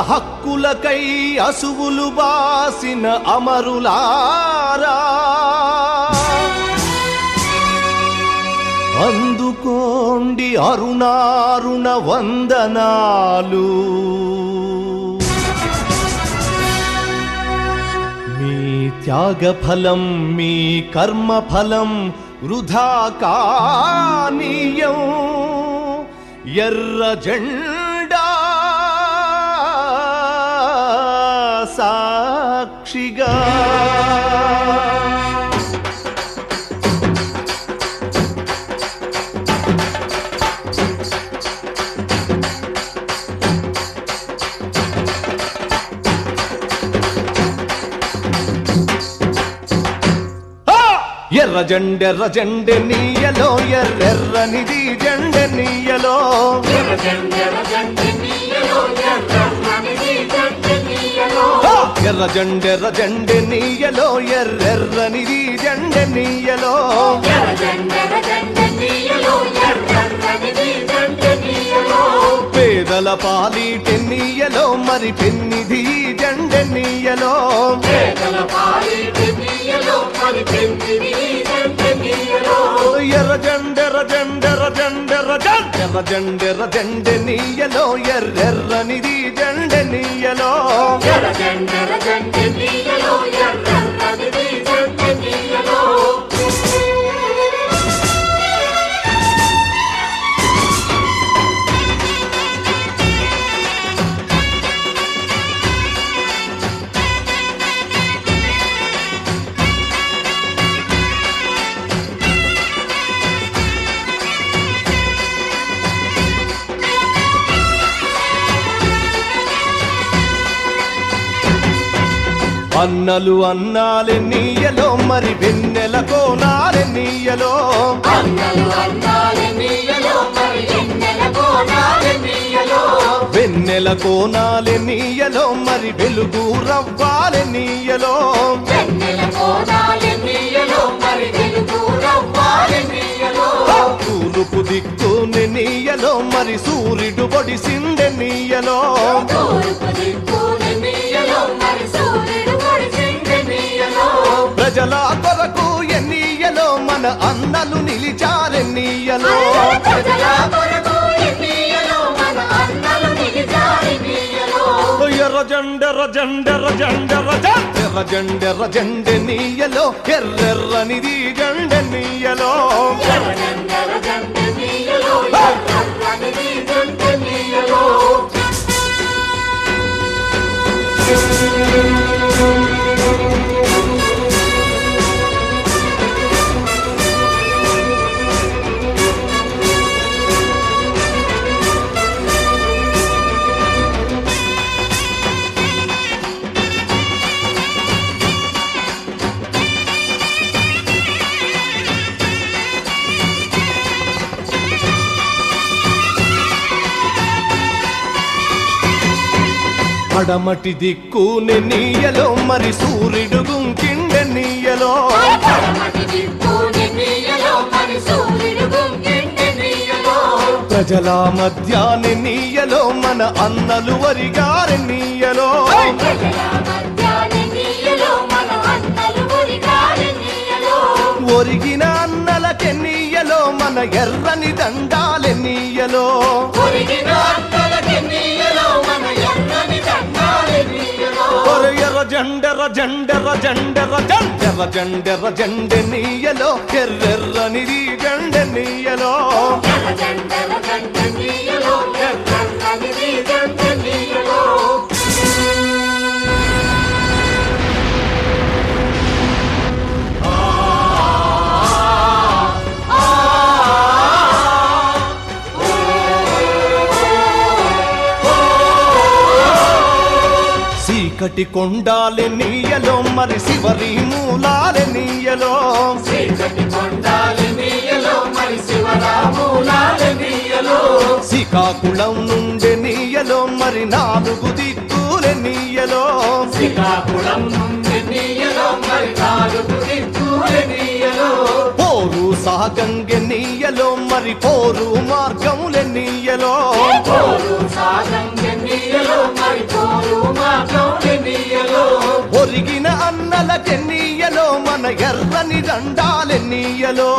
హక్కులకై అసువులు బాసిన అమరులారా అందుకోండి అరుణారుణ వందనాలు. మీ త్యాగఫలం మీ కర్మఫలం వృధా కానీయం. ఎర్ర జెండా సాక్షిగా ఎర్ర జెండె నీయలో ఎర్రెర్రనిది జెండె నీయలో. ఎర్ర జెండె నీయలో ఎర్రెర్రనిది జెండె నీయలో. పేదల పాలిటె నీయలో మరి పెన్నిధి జెండె నీయలో. ఎర్ర జెండె నీయలో ఎర్రెర్రనిది జెండె నీయలో. అన్నలు అన్నాలే నీయలో మరి వెన్నెల కోనాలే నీయలో. వెన్నెల కోనాలే నీయలో మరి వెలుగు రవ్వాలే నీయలో. తూర్పు దిక్కుని నీయలో మరి సూర్యుడు పొడిసిందె నీయలో. ప్రజల కొరకు ఎన్నీయలో మన అన్నలు నిలిచారెన్నీయలో. ఎర్ర జెండె నీయలో ఎర్రెర్రనిది జెండె నీయలో. పడమటి దిక్కుని నీయలో మరి సూర్యుడు గుంకిండె నీయలో. ప్రజల మధ్యాని నీయలో మన అన్నలు వరిగారె నీయలో. ఒరిగిన అన్నలకె నీయలో మన ఎర్రని దండాలె నీయలో. ఎర్ర జెండె నీయలో ఎర్రెర్రనిది జెండె నీయలో. చీకటి కొండాలె నీయలో మరి శివరి మూలాలె నీయలో. శ్రీకాకుళం నుండి నీయలో మరి 4 దిక్కులె నీయలో. పోరు సాగంగెన్నీయలో మరి పోరు మార్గములెన్నీయలో ఒరిగిన అన్నలకెన్నీయలో మన ఎర్రని దండాలెన్నీయలో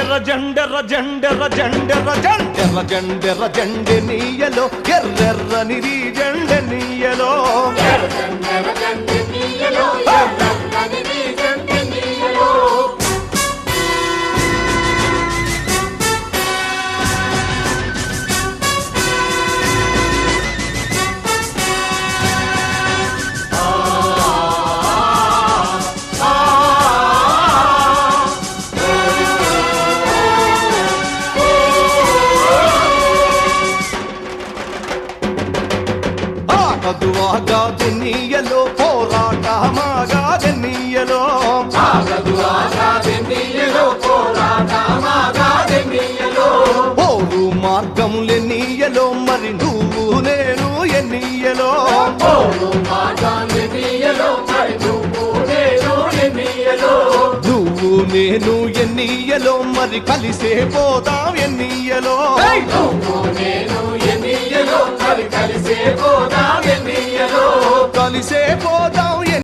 ఎర్ర జెండెర్ర జెండెర్ర జెండెర్ర జెండెర్ర జెండెర్ర జెండెనీయలో ఎర్రెర్రని జెండెనీయలో ఆగదువాగాదెన్నీయలో పోరాటమాగాదెన్నీయలో పోరు మార్గములెన్నీయలో మరి నువ్వు నేను ఎన్నీయలో నువ్వు నేను ఎన్నీయలో మరి కలిసే పోదాం ఎన్నీయలో కలిసే పోదాం